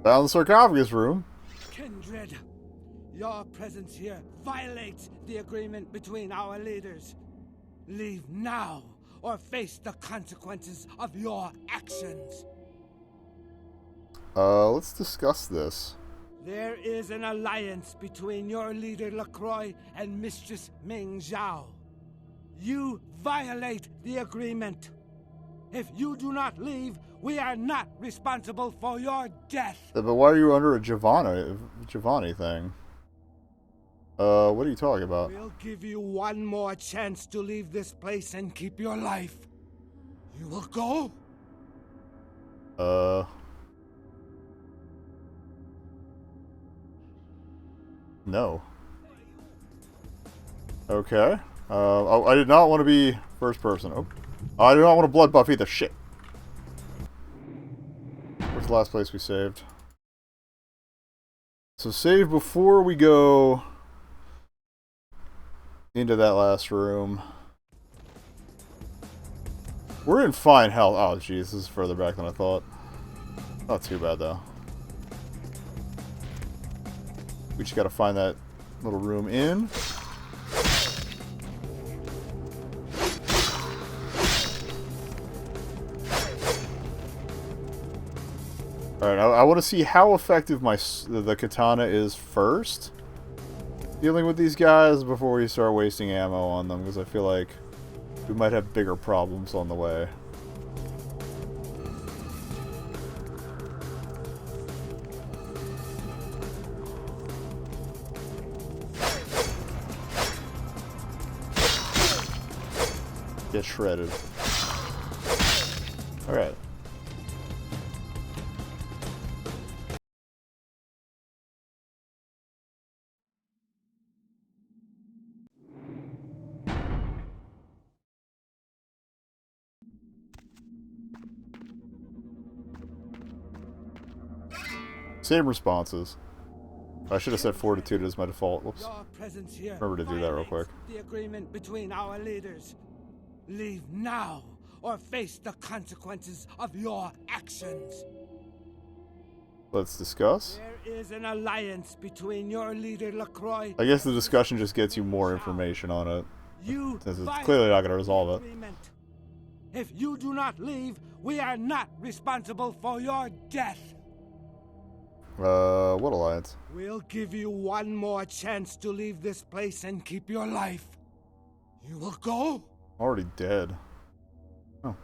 Found the sarcophagus room. Kindred, your presence here violates the agreement between our leaders. Leave now, or face the consequences of your actions. Let's discuss this. There is an alliance between your leader LaCroix and Mistress Ming Zhao. You violate the agreement. If you do not leave, we are not responsible for your death. But why are you under a Giovanni thing? What are you talking about? We'll give you one more chance to leave this place and keep your life. You will go? No. Okay. Oh, I did not want to be first person. Oh. I do not want to blood buff either. Shit. Where's the last place we saved? So save before we go into that last room. We're in fine health. Oh, jeez. This is further back than I thought. Not too bad, though. We just gotta find that little room in. Alright, I want to see how effective the katana is first. Dealing with these guys before we start wasting ammo on them, because I feel like we might have bigger problems on the way. Get shredded. Alright. Same responses. I should have set fortitude as my default. Whoops. Remember to do that real quick. The agreement between our leaders. Leave now, or face the consequences of your actions. Let's discuss. There is an alliance between your leader LaCroix. I guess the discussion just gets you more information on it. Since it's clearly not going to resolve it. If you do not leave, we are not responsible for your death. What alliance? We'll give you one more chance to leave this place and keep your life. You will go? Already dead. Oh.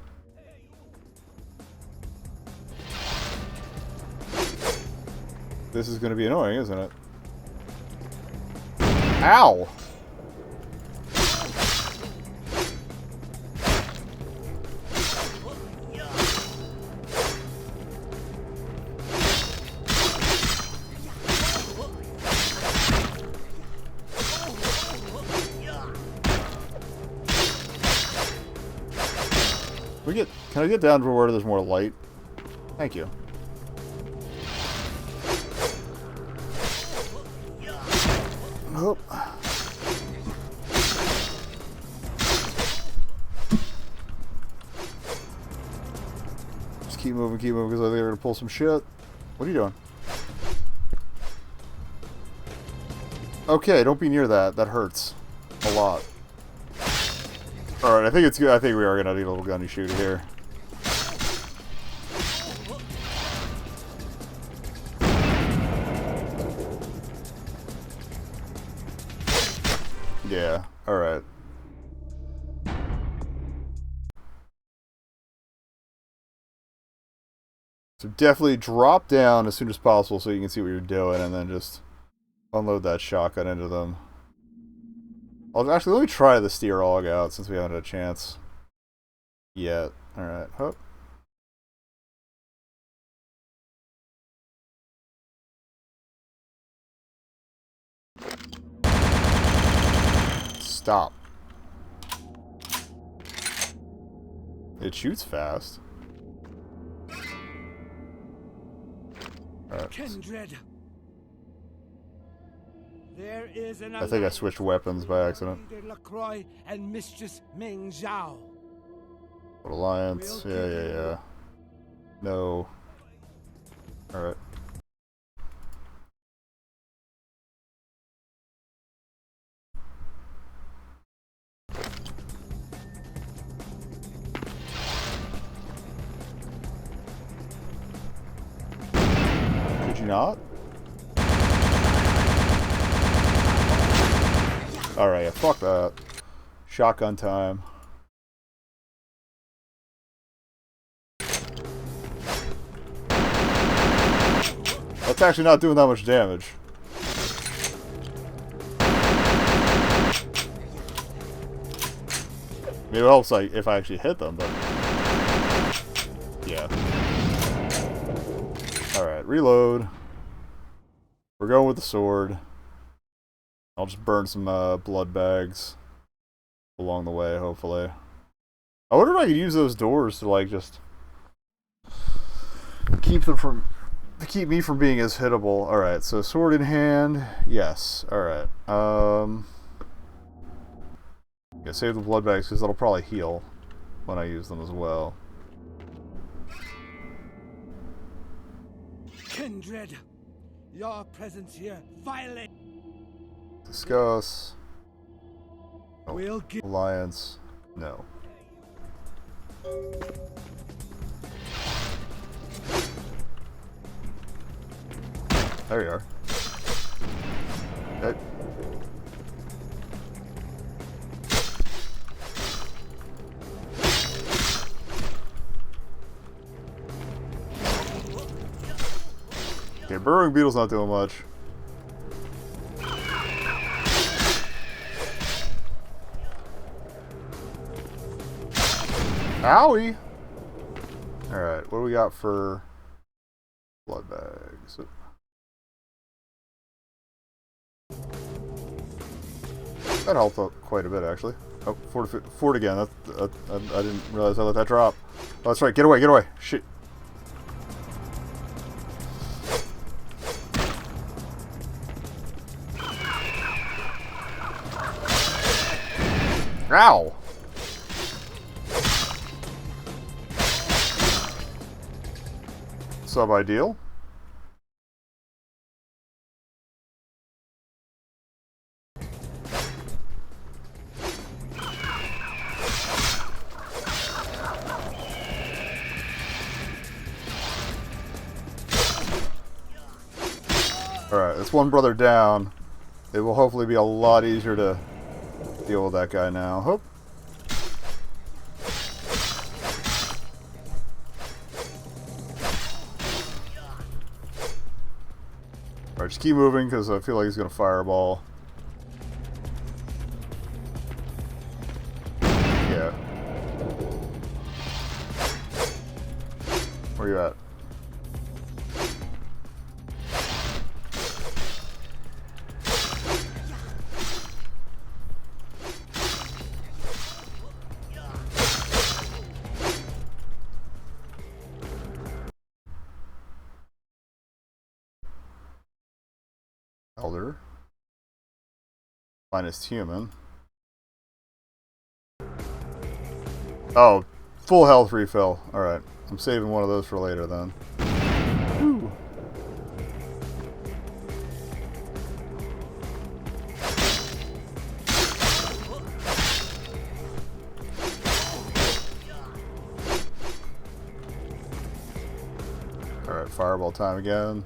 This is going to be annoying, isn't it? Ow! Can I get down to where there's more light? Thank you. Oh. Just keep moving, because I think they're gonna pull some shit. What are you doing? Okay, don't be near that. That hurts a lot. Alright, I think it's good. I think we are gonna need a little gunny shooter here. Yeah, alright. So definitely drop down as soon as possible so you can see what you're doing, and then just unload that shotgun into them. Actually, let me try the steer aug out since we haven't had a chance yet. Alright, hope. Stop. It shoots fast. Alright. Kindred. There is an I think I switched weapons by accident. LaCroix and Mistress Ming Zhao. What alliance? Yeah. No. Alright. not? Alright, yeah, fuck that. Shotgun time. That's actually not doing that much damage. Maybe it helps like if I actually hit them, but yeah. Alright, reload. We're going with the sword. I'll just burn some blood bags along the way, hopefully. I wonder if I could use those doors to like just keep them from to keep me from being as hittable. Alright, so sword in hand, yes. Alright. Yeah, save the blood bags because that'll probably heal when I use them as well. Kindred, your presence here violates. Discuss. Oh, We'll give alliance. No. There you are. Okay. Okay, burrowing beetle's not doing much. Owie! Alright, what do we got for blood bags? That helped out quite a bit, actually. Oh, fort again. I didn't realize I let that drop. Oh, that's right. Get away, get away. Shit. Ow! Sub-ideal. Alright, that's one brother down. It will hopefully be a lot easier to deal with that guy now. Hope. Alright, just keep moving because I feel like he's going to fireball. Yeah. Where you at? Elder. Minus human. Oh, full health refill. Alright. I'm saving one of those for later then. Woo. Alright, fireball time again.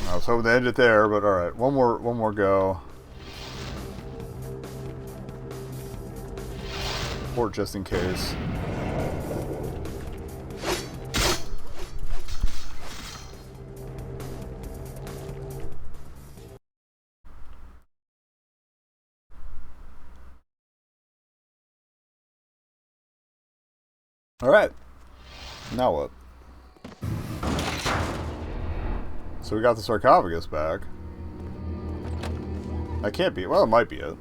I was hoping to end it there, but alright, one more go. Fort just in case. Alright. Now what? So we got the sarcophagus back. That can't be it. Well, it might be it.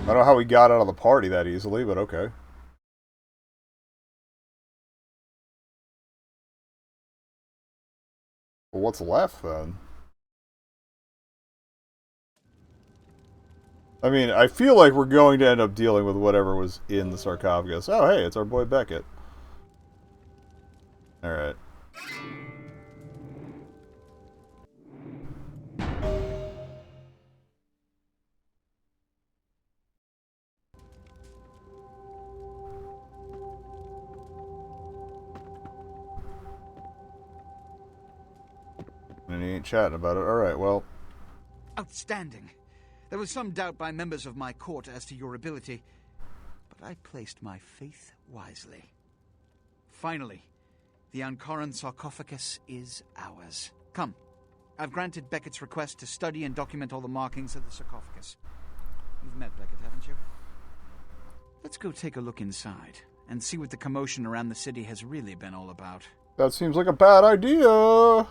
I don't know how we got out of the party that easily, but okay. Well, what's left then? I mean, I feel like we're going to end up dealing with whatever was in the sarcophagus. Oh, hey, it's our boy Beckett. Alright. And he ain't chatting about it. Alright, well. Outstanding. There was some doubt by members of my court as to your ability, but I placed my faith wisely. Finally, the Ankaran sarcophagus is ours. Come, I've granted Beckett's request to study and document all the markings of the sarcophagus. You've met Beckett, haven't you? Let's go take a look inside and see what the commotion around the city has really been all about. That seems like a bad idea.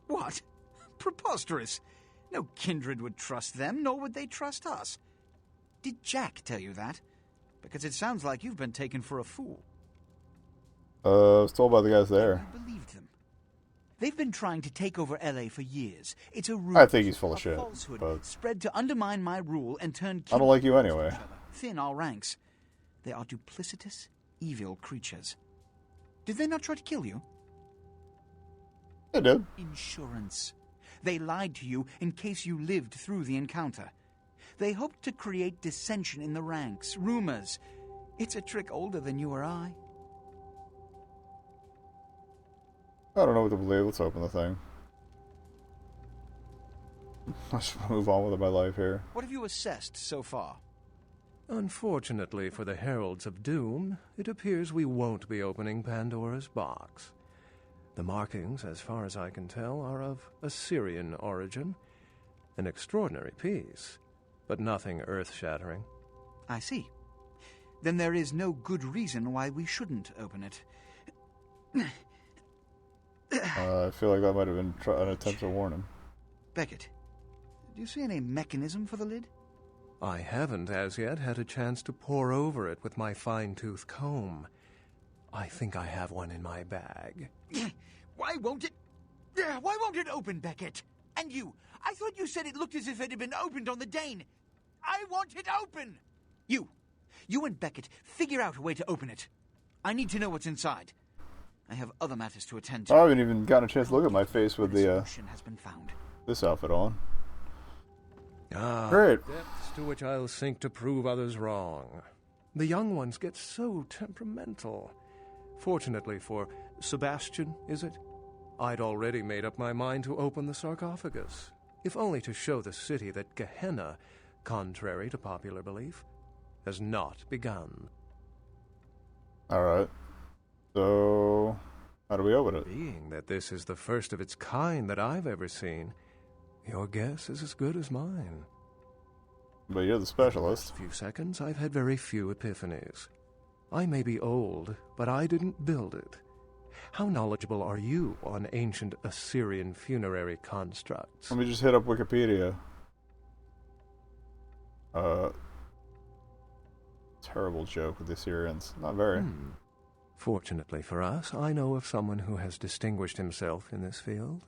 What? Preposterous. No kindred would trust them, nor would they trust us. Did Jack tell you that? Because it sounds like you've been taken for a fool. I was told by the guys there. You believed them. They've been trying to take over LA for years. It's a rumor. I think he's full of shit, Falsehood but spread to undermine my rule and turn I don't like you anyway. thin our ranks. They are duplicitous, evil creatures. Did they not try to kill you? They did. Insurance. They lied to you in case you lived through the encounter. They hoped to create dissension in the ranks, rumors. It's a trick older than you or I. I don't know what to believe. Let's open the thing. Let's move on with my life here. What have you assessed so far? Unfortunately for the Heralds of Doom, it appears we won't be opening Pandora's box. The markings, as far as I can tell, are of Assyrian origin. An extraordinary piece, but nothing earth-shattering. I see. Then there is no good reason why we shouldn't open it. I feel like that might have been an attempt to warn him. Beckett, do you see any mechanism for the lid? I haven't as yet had a chance to pore over it with my fine-tooth comb. I think I have one in my bag. Why won't it open, Beckett? And you, I thought you said it looked as if it had been opened on the Dane. I want it open! You and Beckett, figure out a way to open it. I need to know what's inside. I have other matters to attend to. I haven't even gotten a chance to look at my face with the has been found. this outfit on. Ah, Great. depths to which I'll sink to prove others wrong. The young ones get so temperamental. Fortunately for Sebastian, is it? I'd already made up my mind to open the sarcophagus, if only to show the city that Gehenna, contrary to popular belief, has not begun. Alright. So, how do we open it? Being that this is the first of its kind that I've ever seen, your guess is as good as mine. But you're the specialist. In the last few seconds, I've had very few epiphanies. I may be old, but I didn't build it. How knowledgeable are you on ancient Assyrian funerary constructs? Let me just hit up Wikipedia. Terrible joke with the Assyrians. Not very. Fortunately for us, I know of someone who has distinguished himself in this field.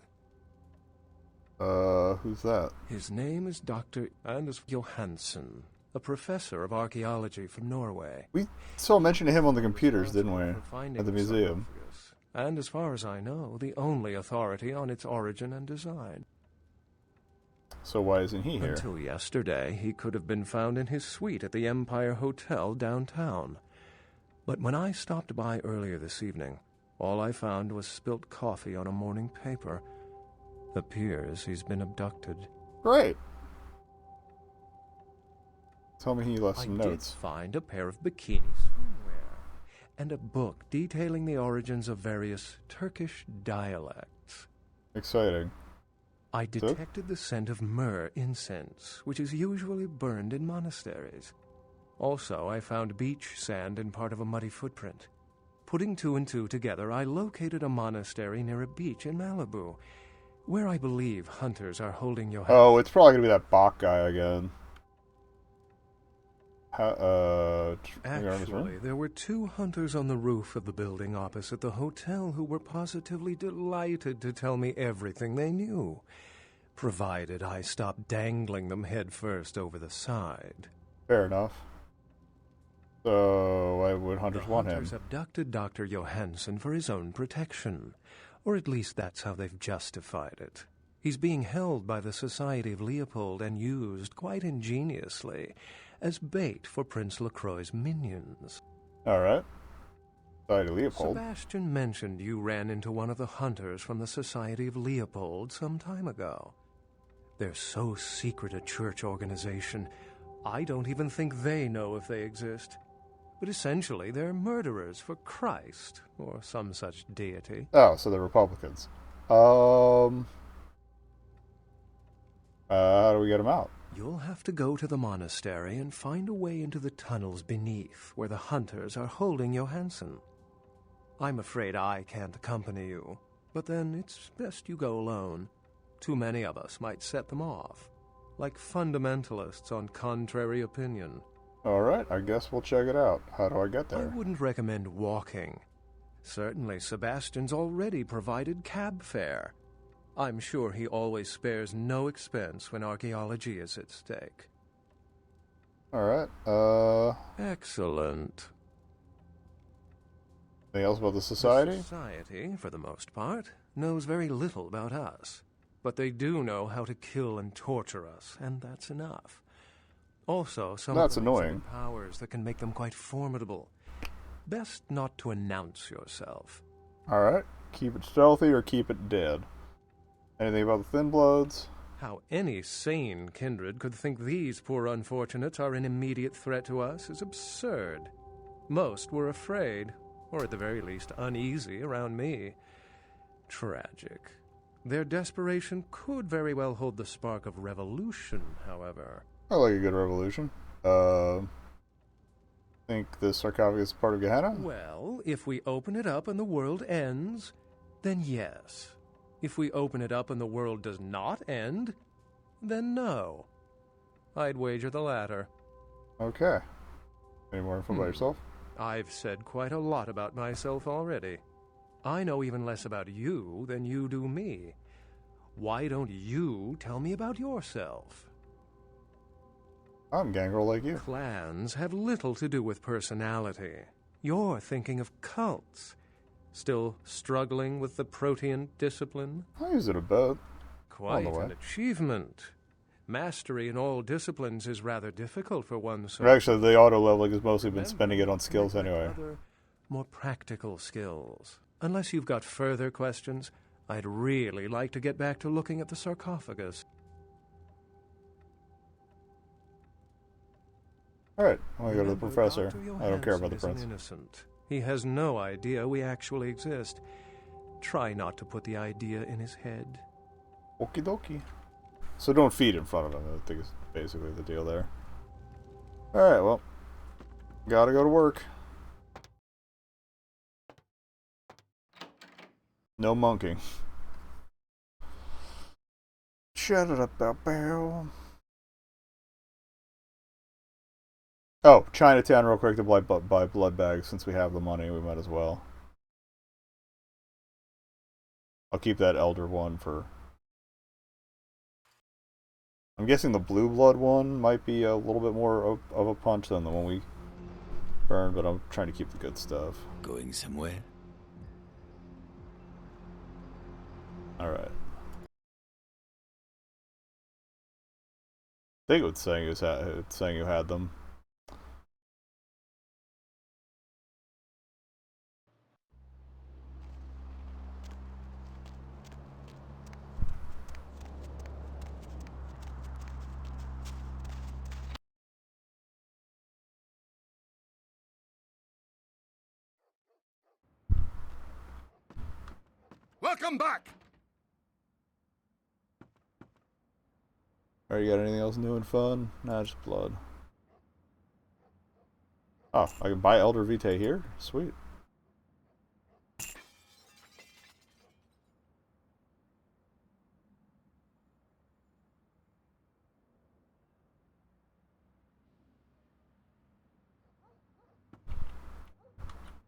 Who's that? His name is Dr. Anders Johansen, a professor of archaeology from Norway. We saw mention of him on the computers, didn't we? For finding At the museum. sarcophagus, and as far as I know, the only authority on its origin and design. So why isn't he here? Until yesterday, he could have been found in his suite at the Empire Hotel downtown. But when I stopped by earlier this evening, all I found was spilt coffee on a morning paper. Appears he's been abducted. Great. Tell me he left some I notes. did find a pair of bikini swimwear and a book detailing the origins of various Turkish dialects. Exciting. I detected the scent of myrrh incense, which is usually burned in monasteries. Also, I found beach sand in part of a muddy footprint. Putting two and two together, I located a monastery near a beach in Malibu, where I believe hunters are holding Johannes. Oh, it's probably gonna be that Bach guy again. Actually, there were two hunters on the roof of the building opposite the hotel who were positively delighted to tell me everything they knew, provided I stopped dangling them head first over the side. Fair enough. So why would hunters The want hunters him? abducted Dr. Johansson for his own protection. Or at least that's how they've justified it. He's being held by the Society of Leopold and used, quite ingeniously, as bait for Prince Lacroix's minions. Alright. Society Leopold. Sebastian mentioned you ran into one of the hunters from the Society of Leopold some time ago. They're so secret a church organization, I don't even think they know if they exist. But essentially, they're murderers for Christ, or some such deity. Oh, so they're Republicans. How do we get them out? You'll have to go to the monastery and find a way into the tunnels beneath, where the hunters are holding Johansson. I'm afraid I can't accompany you, but then it's best you go alone. Too many of us might set them off, like fundamentalists on contrary opinion. Alright, I guess we'll check it out. How do I get there? I wouldn't recommend walking. Certainly Sebastian's already provided cab fare. I'm sure he always spares no expense when archaeology is at stake. Alright, Excellent. anything else about the society? The society, for the most part, knows very little about us. But they do know how to kill and torture us, and that's enough. Also, some That's of them annoying. exhibit powers that can make them quite formidable. Best not to announce yourself. Alright, keep it stealthy or keep it dead. Anything about the Thin Bloods? How any sane kindred could think these poor unfortunates are an immediate threat to us is absurd. Most were afraid, or at the very least uneasy around me. Tragic. Their desperation could very well hold the spark of revolution, however. I like a good revolution. Think the sarcophagus is part of Gehenna? Well, if we open it up and the world ends, then yes. If we open it up and the world does not end, then no. I'd wager the latter. Okay. Any more info about yourself? I've said quite a lot about myself already. I know even less about you than you do me. Why don't you tell me about yourself? I'm gangrel like you. Clans have little to do with personality. You're thinking of cults. Still struggling with the protean discipline? I use it a bit. Quite On the way. an achievement. Mastery in all disciplines is rather difficult for one so... Actually, the auto leveling has mostly been spending it on skills Remember anyway. other, more practical skills. Unless you've got further questions, I'd really like to get back to looking at the sarcophagus. Alright, I'm gonna go to the Remember, professor. Dr. I don't care about the Johansson is prince. an innocent. He has no idea we actually exist. Try not to put the idea in his head. Okie dokie. So don't feed in front of him, I think is basically the deal there. Alright, well. Gotta go to work. No monking. Shut it up, bow bow. Oh, Chinatown real quick to buy blood bags. Since we have the money, we might as well. I'll keep that elder one for... I'm guessing the blue blood one might be a little bit more of a punch than the one we burned, but I'm trying to keep the good stuff. Going somewhere? Alright. I think it was saying you had them. Welcome back! Alright, you got anything else new and fun? Nah, just blood. Oh, I can buy Elder Vitae here? Sweet.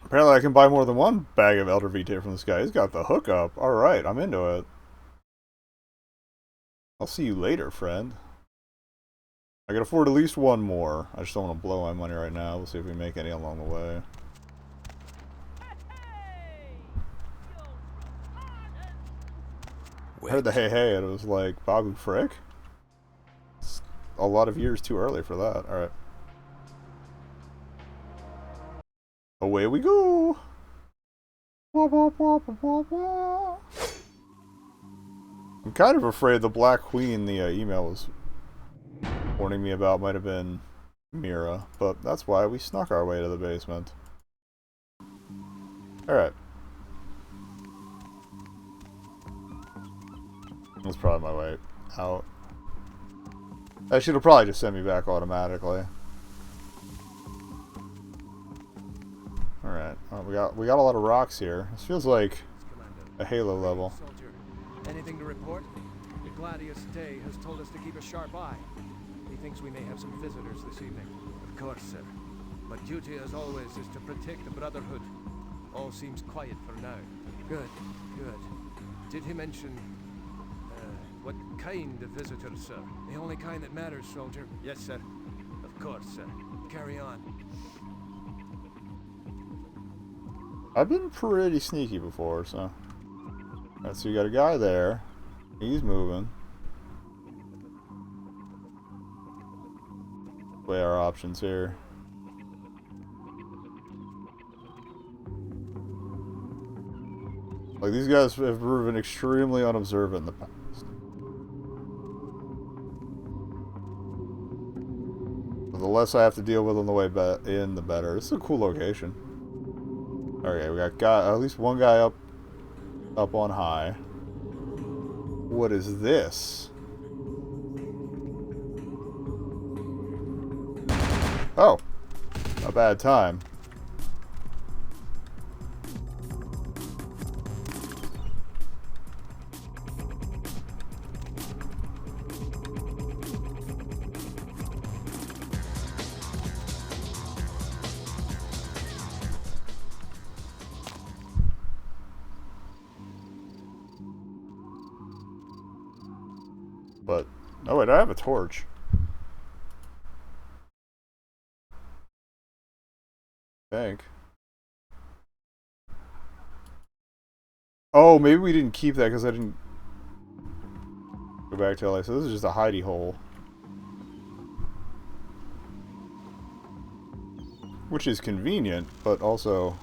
Apparently I can buy more than one bag of Elder Vitae from this guy. He's got the hookup. Alright, I'm into it. I'll see you later, friend. I can afford at least one more. I just don't want to blow my money right now. We'll see if we make any along the way. I heard the hey hey and it was like, Babu Frick? It's a lot of years too early for that. Alright. Away we go! Wah, wah, wah, wah, wah, wah. I'm kind of afraid the Black Queen the email was warning me about might have been Mira, but that's why we snuck our way to the basement. Alright. That's probably my way out. That should have probably just sent me back automatically. Alright. Oh, we got a lot of rocks here. This feels like a Halo level. Soldier, anything to report? The Gladius Day has told us to keep a sharp eye. He thinks we may have some visitors this evening. Of course, sir. But duty, as always, is to protect the Brotherhood. All seems quiet for now. Good, good. Did he mention what kind of visitor, sir? The only kind that matters, soldier. Yes, sir. Of course, sir. Carry on. I've been pretty sneaky before, so... Alright, so you got a guy there. He's moving. Weigh our options here. Like, these guys have proven extremely unobservant in the past. The less I have to deal with on the way in, the better. This is a cool location. Okay, we got at least one guy up on high. What is this? Oh, a bad time. But, oh wait, I have a torch. I think. Oh, maybe we didn't keep that because I didn't go back to LA. So this is just a hidey hole. Which is convenient, but also...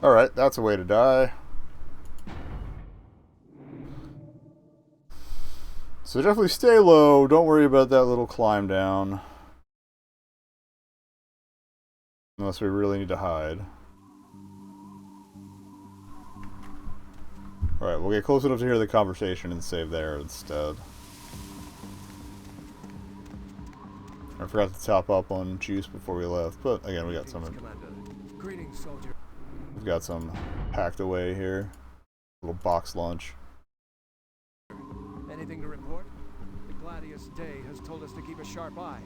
Alright, that's a way to die. So definitely stay low. Don't worry about that little climb down. Unless we really need to hide. Alright, we'll get close enough to hear the conversation and save there instead. I forgot to top up on juice before we left, but again, we got some. Greetings, soldier. We've got some packed away here. Little box lunch. Anything to report? The Gladius Day has told us to keep a sharp eye.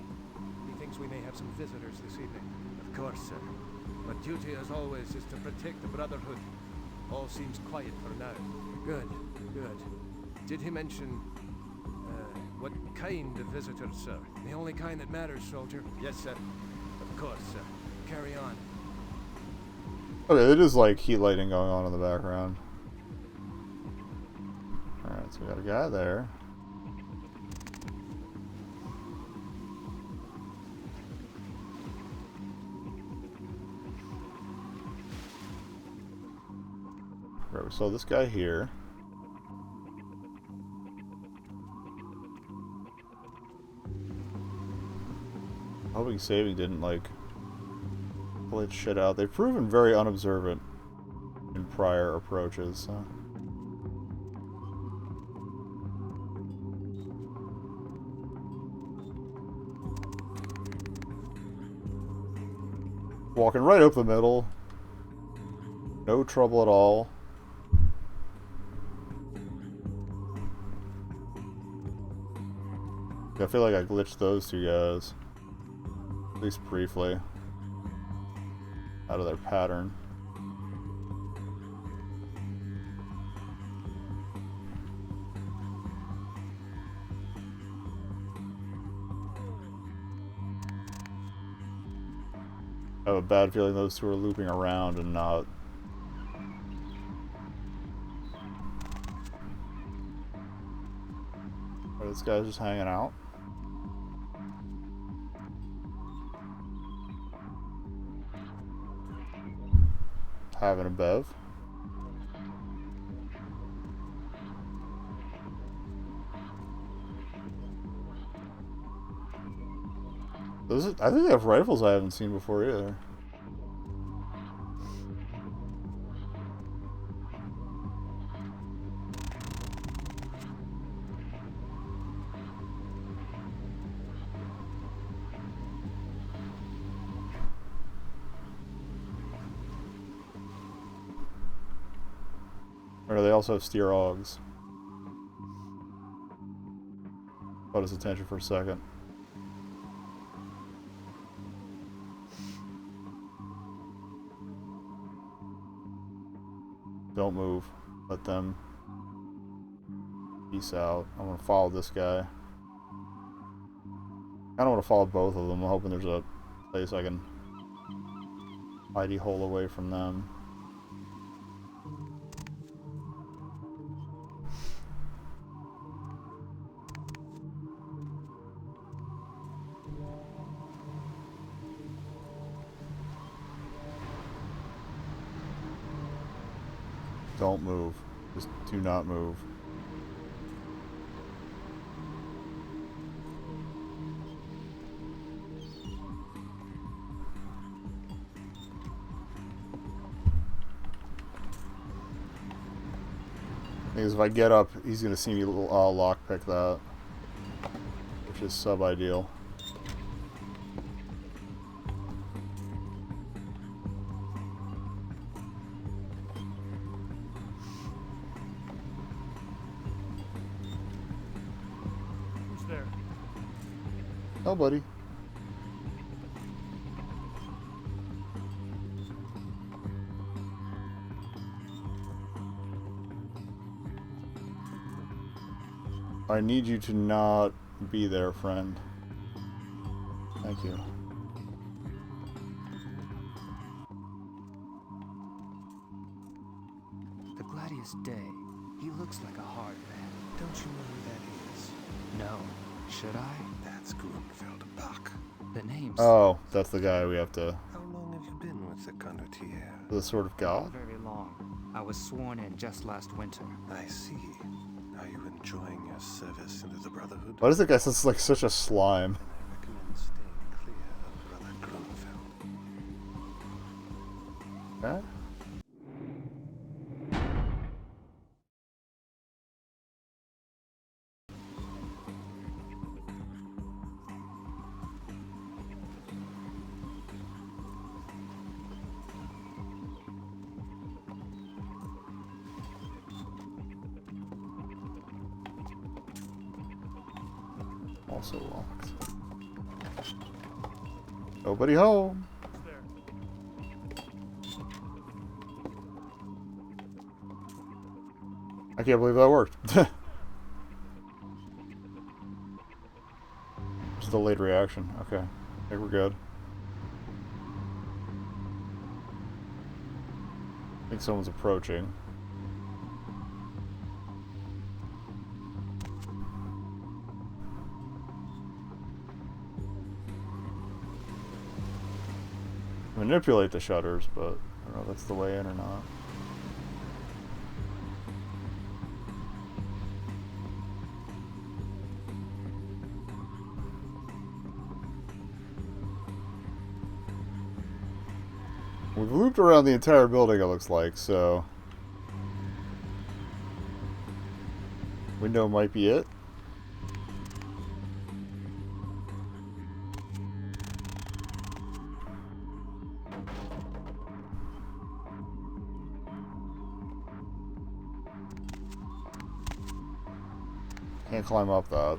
He thinks we may have some visitors this evening. Of course, sir. But duty, as always, is to protect the Brotherhood. All seems quiet for now. Good, good. Did he mention, what kind of visitor, sir? The only kind that matters, soldier. Yes, sir. Of course, sir. Carry on. Okay, it is like heat lighting going on in the background. Alright, so we got a guy there. Right, we saw this guy here. Hoping saving didn't, like, glitch shit out. They've proven very unobservant in prior approaches, so... Walking right up the middle. No trouble at all. I feel like I glitched those two guys. At least briefly. Out of their pattern. I have a bad feeling those two are looping around and not. Are this guy's just hanging out? Having a bev? I think they have rifles I haven't seen before either. Or they also have steer augs. Caught his attention for a second. Don't move. Let them. Peace out. I'm gonna follow this guy. I don't want to follow both of them. I'm hoping there's a place I can hidey hole away from them. Don't move. Just do not move. Because if I get up, he's going to see me lockpick that. Which is sub-ideal. Who's there? Oh, buddy. I need you to not be there, friend. Thank you. The Gladius Day. He looks like a hard man. Don't you know who that is? No. Should I? That's Grunfeld Bach. The name's... Oh, that's the guy we have to... How long have you been with the Condottiere? The sort of Not god? very long. I was sworn in just last winter. I see. Are you enjoying your service into the Brotherhood? Why does that guy sound like such a slime? I recommend staying clear of Brother Grunfeld. Okay. Also locked. Nobody home. I can't believe that worked. Just a late reaction. Okay. I think we're good. I think someone's approaching. Manipulate the shutters, but I don't know if that's the way in or not. We've looped around the entire building, it looks like, so... Window might be it. Can't climb up that.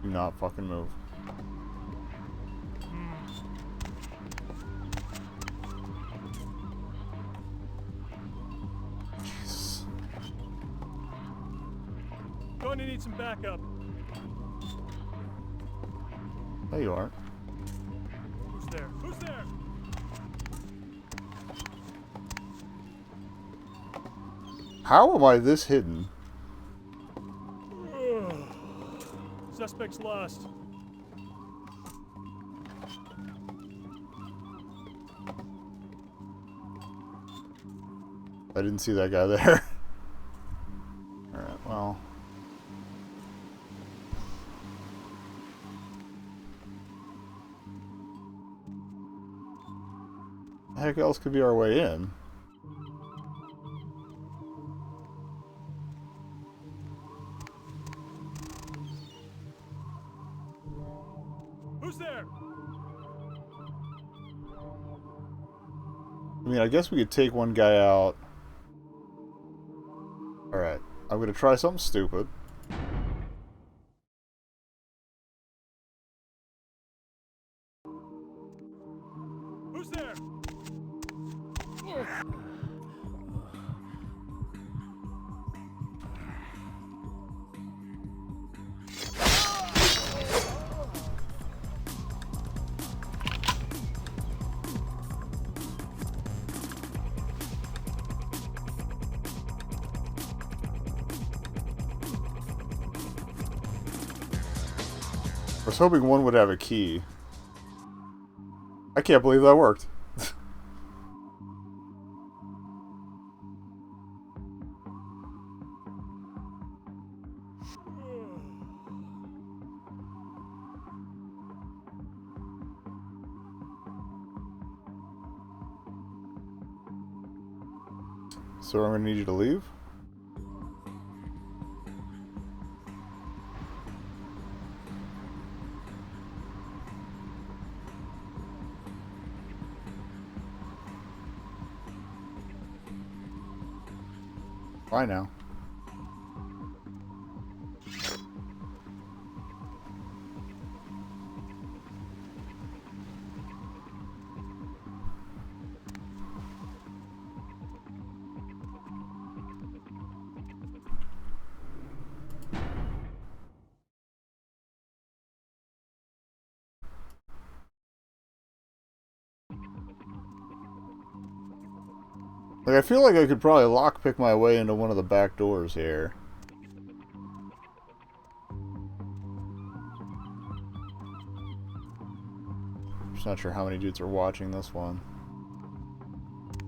Do not fucking move. going to need some backup. No, you aren't. Who's there? Who's there? How am I this hidden? Suspect's lost. I didn't see that guy there. Alright, well. The heck else could be our way in? Who's there? I mean, I guess we could take one guy out. Alright, I'm gonna try something stupid. Who's there? I was hoping one would have a key. I can't believe that worked. So I'm gonna need you to leave? Bye now. Like, I feel like I could probably lockpick my way into one of the back doors here. Just not sure how many dudes are watching this one.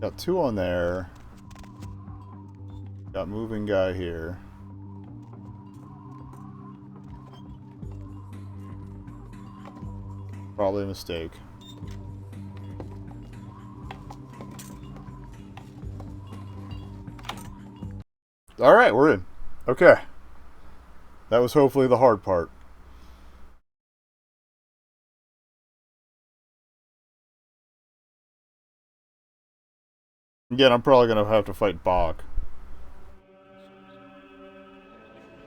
Got two on there. Got moving guy here. Probably a mistake. Alright, we're in. Okay. That was hopefully the hard part. Again, I'm probably going to have to fight Bog.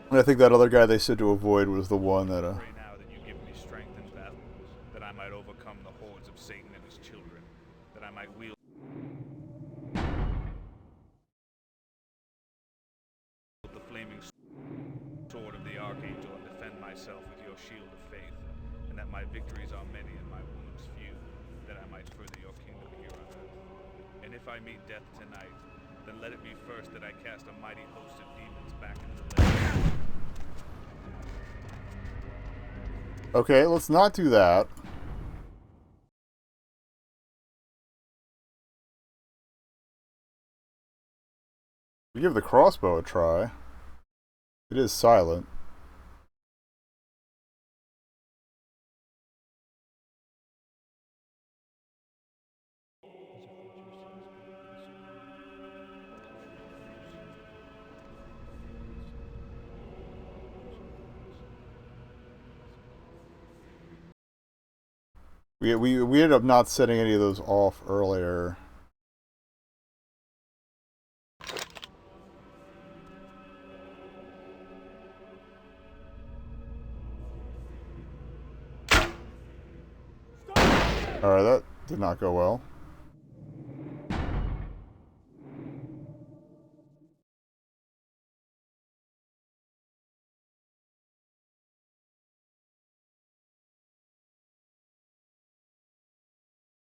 And I think that other guy they said to avoid was the one that, Pray now that you give me strength in battle, that I might overcome the hordes of Satan and his children, that I might wield the flaming sword of the Archangel and defend myself with your shield of faith, and that my victories are many and my wounds few, that I might further your kingdom here on earth. And if I meet death tonight, then let it be first that I cast a mighty host of demons back into the land. Okay, let's not do that. We give the crossbow a try. It is silent. We ended up not setting any of those off earlier. Alright, that did not go well.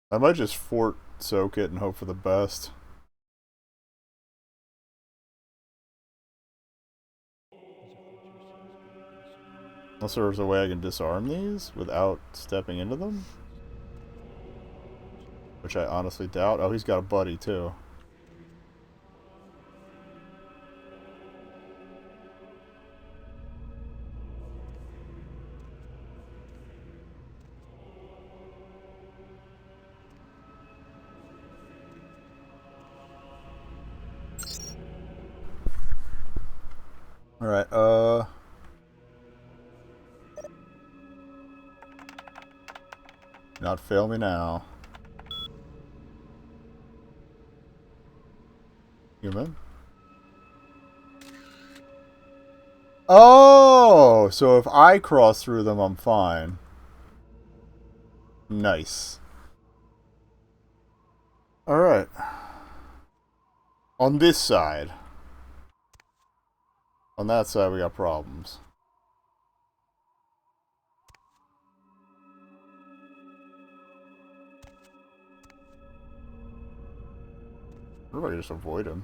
I might just fort soak it and hope for the best. Unless there's a way I can disarm these without stepping into them? Which I honestly doubt. Oh, he's got a buddy too. Alright, not fail me now. Human? Oh! So if I cross through them, I'm fine. Nice. Alright. On this side. On that side, we got problems. What if I just avoid him?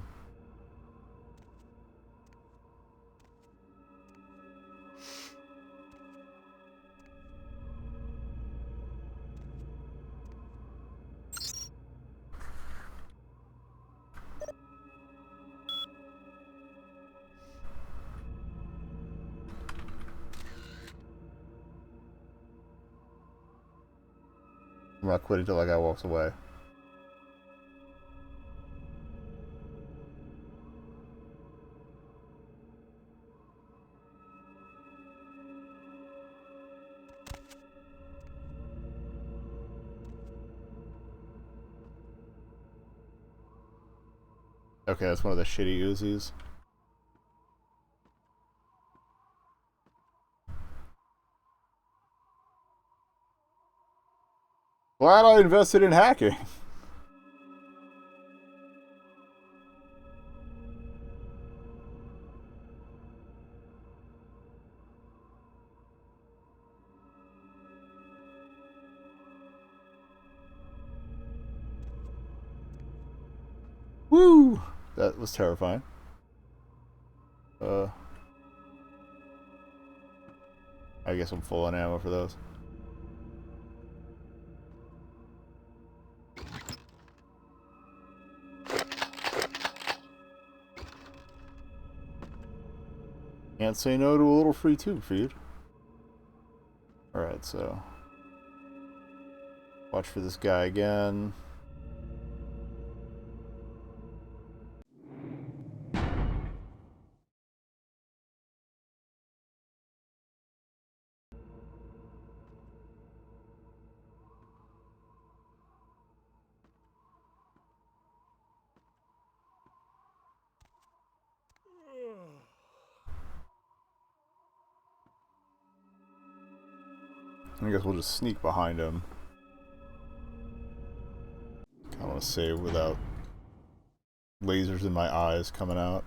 I'm not quitting till that guy walks away. Okay, that's one of the shitty Uzis. Glad I invested in hacking. Woo! That was terrifying. I guess I'm full on ammo for those. Can't say no to a little free tube feed. Alright, so watch for this guy again. I guess we'll just sneak behind him. I want to save without lasers in my eyes coming out.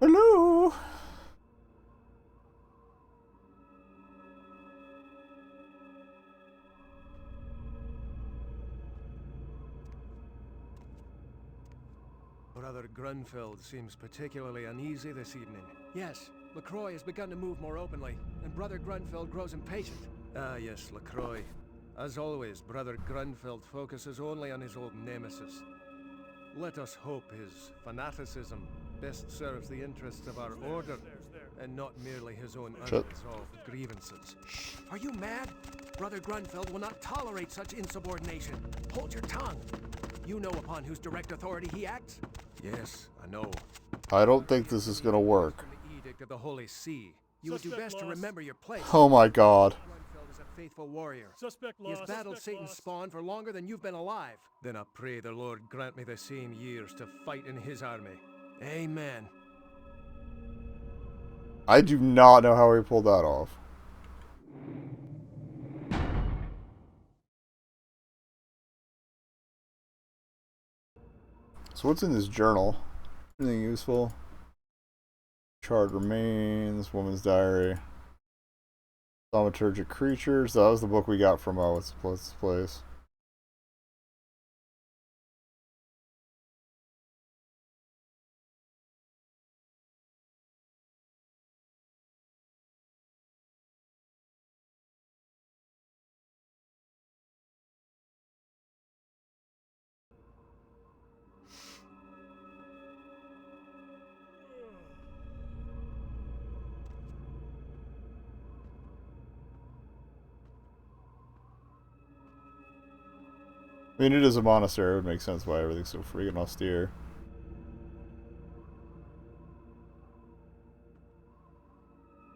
Hello! Brother Grunfeld seems particularly uneasy this evening. Yes, LaCroix has begun to move more openly, and Brother Grunfeld grows impatient. Ah, yes, LaCroix. As always, Brother Grunfeld focuses only on his old nemesis. Let us hope his fanaticism best serves the interests of our order, and not merely his own unresolved grievances. Shh! Are you mad? Brother Grunfeld will not tolerate such insubordination. Hold your tongue. You know upon whose direct authority he acts? Yes, I know. I don't think this is gonna work. From the edict of the Holy See. You would do best to remember your place. Oh my god. Grunfeld is a faithful warrior. Suspect He has lost. battled Satan's spawn for longer than you've been alive. Then I pray the Lord grant me the same years to fight in his army. Amen. I do not know how he pulled that off. So what's in this journal? Anything useful? Charred remains, woman's diary. Thaumaturgic creatures. That was the book we got from what's this place? I mean, it is a monastery. It would make sense why everything's so freaking austere.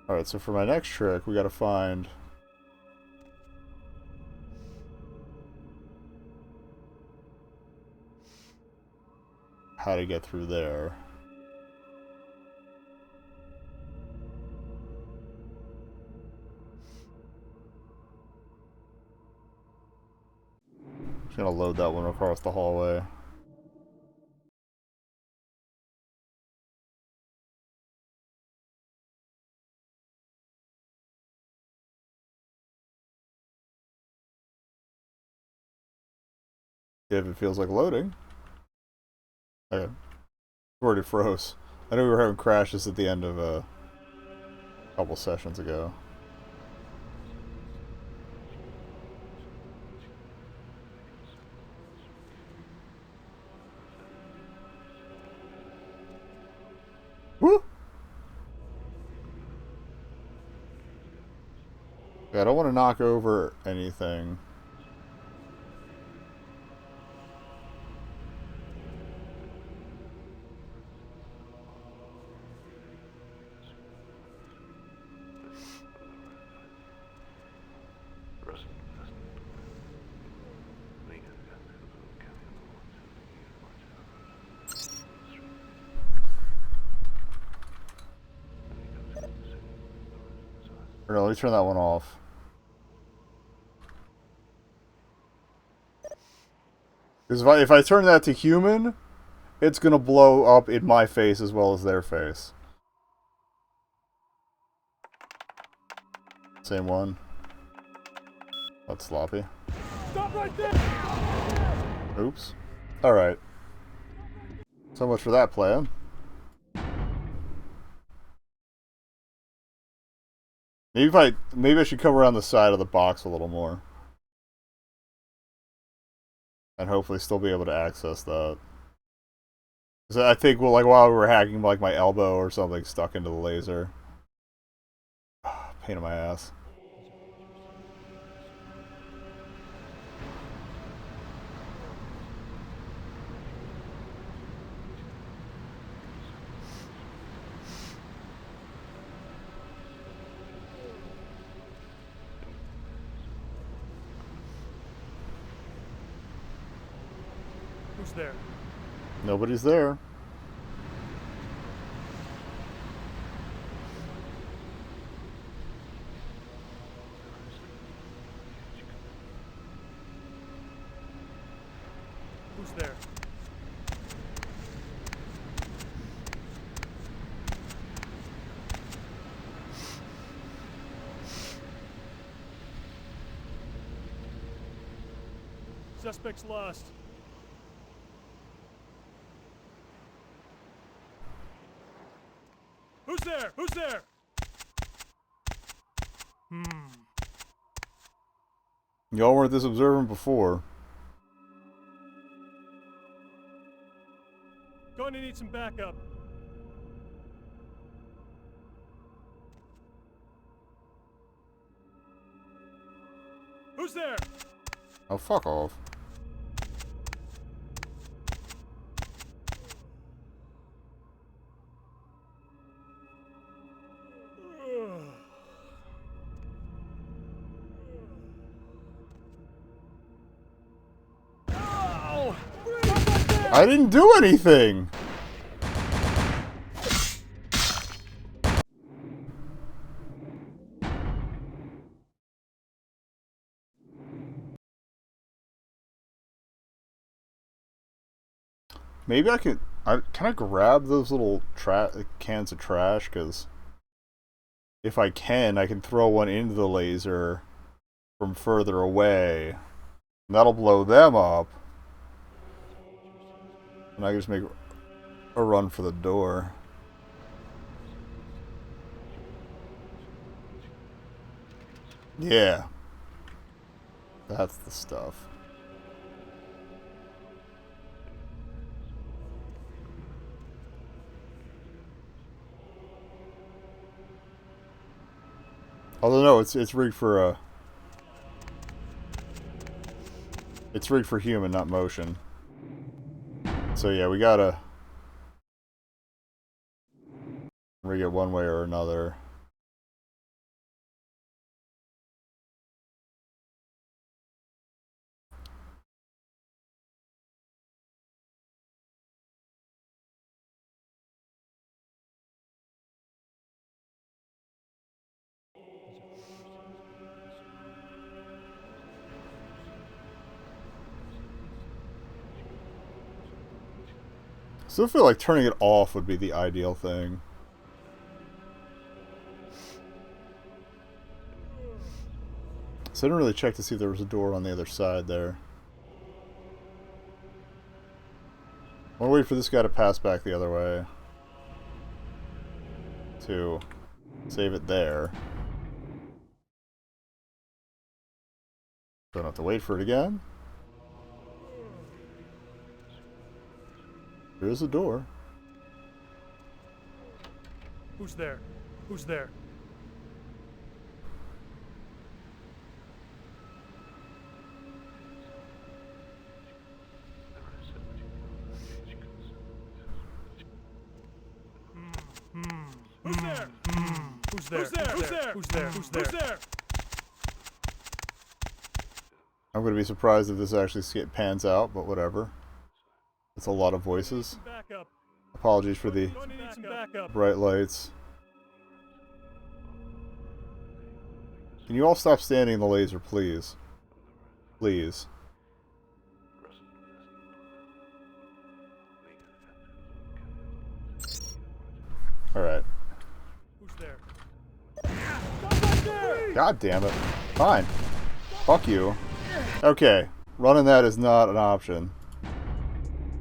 Alright, so for my next trick, we gotta find... how to get through there. Just gonna load that one across the hallway. If it feels like loading. Okay. Already froze. I know we were having crashes at the end of a couple sessions ago. Woo! Yeah, I don't want to knock over anything. Or no, let me turn that one off. Because if I turn that to human, it's gonna blow up in my face as well as their face. Same one. That's sloppy. Stop right there! Oops. Alright. So much for that plan. Maybe I should come around the side of the box a little more. And hopefully still be able to access that. Because I think, well, like, while we were hacking, like, my elbow or something stuck into the laser. Pain in my ass. Who's there? Nobody's there. Who's there? Suspect's lost. Who's there? Who's there? Y'all weren't this observant before. Going to need some backup. Who's there? Oh, fuck off. I didn't do anything! Maybe I can I grab those little cans of trash? Because if I can throw one into the laser from further away. And that'll blow them up. And I can just make a run for the door. Yeah. That's the stuff. Although no, it's rigged for it's rigged for human, not motion. So yeah, we gotta rig it one way or another. Still feel like turning it off would be the ideal thing. So I didn't really check to see if there was a door on the other side there. I want to wait for this guy to pass back the other way. To save it there. Don't have to wait for it again. There's a door. Who's there? Who's there? Who's there? Who's there? Who's there? Who's there? Who's there? Who's there? I'm going to be surprised if this actually pans out, but whatever. It's a lot of voices. Backup. Apologies for the Going to need some backup. bright lights. Can you all stop standing in the laser, please? Please. Alright. Who's there? Stop right there! God damn it. Fine. Fuck you. Okay. Running that is not an option.